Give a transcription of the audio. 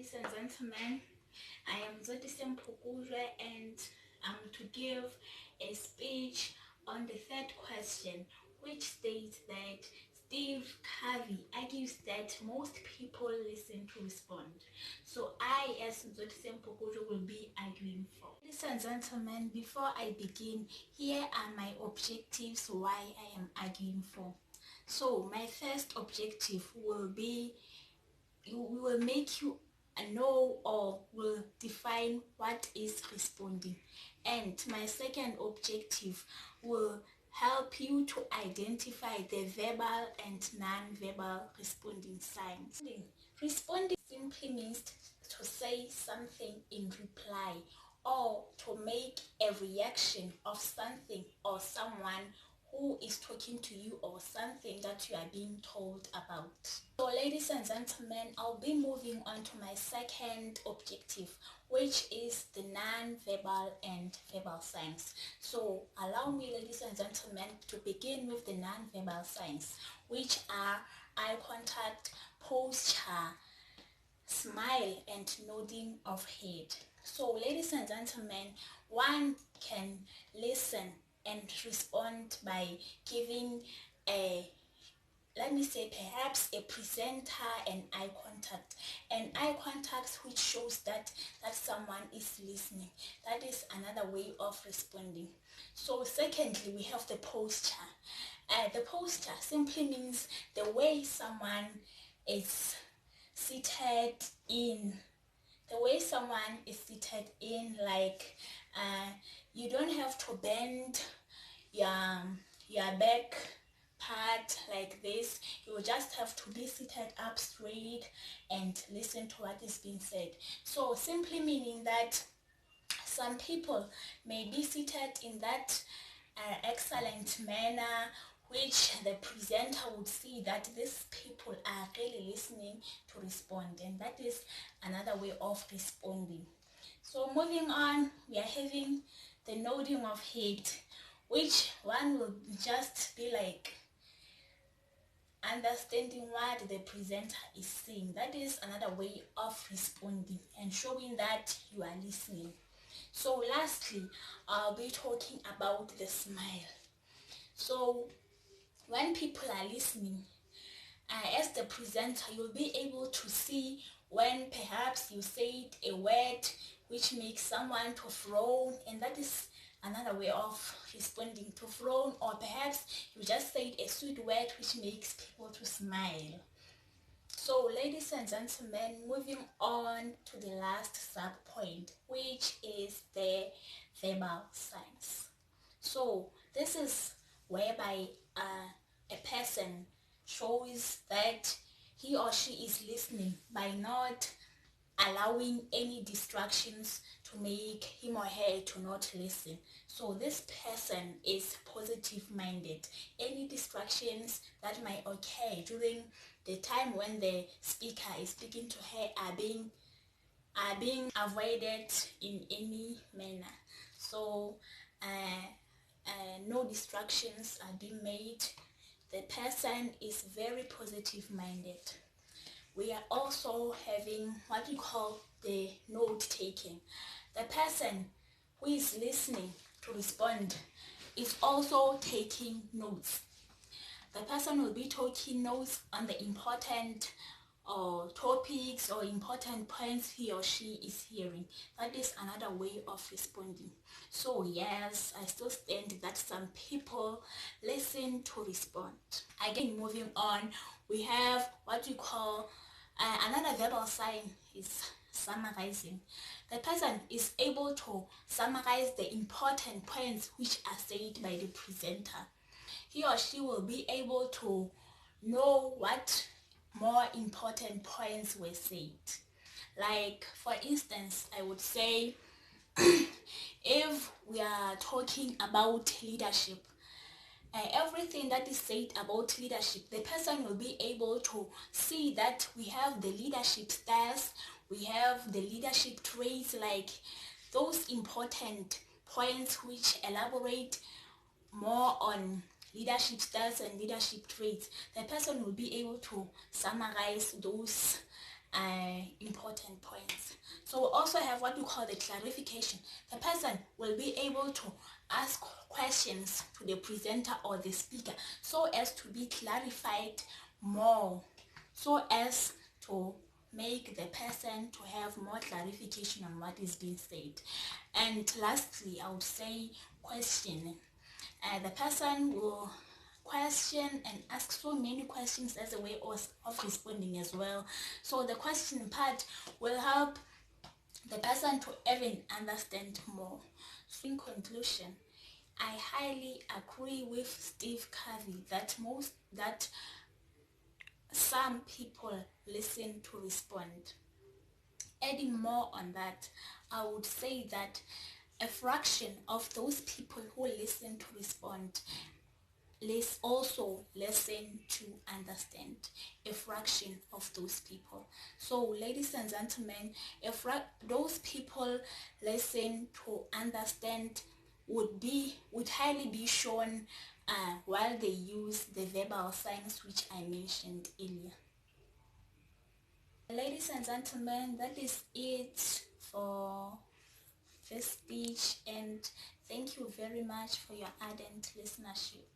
ladies and gentlemen. I am Zodisem Pokuzwe and I'm to give a speech on the third question, which states that Steve Harvey argues that most people listen to respond. So I, as Zodisem Pokuzwe, will be arguing for. Ladies and gentlemen, before I begin, here are my objectives why I am arguing for. So my first objective will be will make you know or will define what is responding, and my second objective will help you to identify the verbal and non-verbal responding signs. Responding simply means to say something in reply or to make a reaction of something or someone who is talking to you or something that you are being told about. So ladies and gentlemen, I'll be moving on to my second objective, which is the non-verbal and verbal signs. So allow me, ladies and gentlemen, to begin with the non-verbal signs, which are eye contact, posture, smile, and nodding of head. So ladies and gentlemen, one can listen and respond by giving a, let me say, perhaps a presenter an eye contact, an eye contact which shows that someone is listening. That is another way of responding. So secondly, we have the posture. The posture simply means the way someone is seated in, like you don't have to bend your back part like this. You just have to be seated up straight and listen to what is being said. So simply meaning that some people may be seated in that excellent manner, which the presenter would see that these people are really listening to respond, and that is another way of responding. So moving on, we are having the nodding of head, which one will just be like understanding what the presenter is saying. That is another way of responding and showing that you are listening. So lastly, I'll be talking about the smile. So when people are listening, as the presenter, you'll be able to see when perhaps you said a word which makes someone to frown, and that is another way of responding, to frown, or perhaps you just said a sweet word which makes people to smile. So ladies and gentlemen, moving on to the last sub point, which is the verbal signs. So this is whereby a person shows that he or she is listening by not allowing any distractions to make him or her to not listen. So this person is positive minded. Any distractions that might occur during the time when the speaker is speaking to her are being avoided in any manner. So no distractions are being made. The person is very positive minded. We are also having what we call the note taking. The person who is listening to respond is also taking notes. The person will be taking notes on the important topics or important points he or she is hearing. That is another way of responding. So yes, I still stand that some people listen to respond. Again, moving on, we have what we call another verbal sign is summarizing. The person is able to summarize the important points which are said by the presenter. He or she will be able to know what more important points were said. Like for instance, I would say if we are talking about leadership, everything that is said about leadership, the person will be able to see that we have the leadership styles, we have the leadership traits, like those important points which elaborate more on leadership styles and leadership traits. The person will be able to summarize those important points. So we also have what we call the clarification. The person will be able to ask questions to the presenter or the speaker so as to be clarified more, so as to make the person to have more clarification on what is being said. And lastly, I would say questioning. The person will question and ask so many questions as a way of responding as well. So the question part will help the person to even understand more. So in conclusion, I highly agree with Steve Covey that some people listen to respond. Adding more on that, I would say that a fraction of those people who listen to respond also listen to understand. A fraction of those people. So ladies and gentlemen, those people listen to understand would highly be shown while they use the verbal signs which I mentioned earlier. Ladies and gentlemen, that is it for this speech, and thank you very much for your ardent listenership.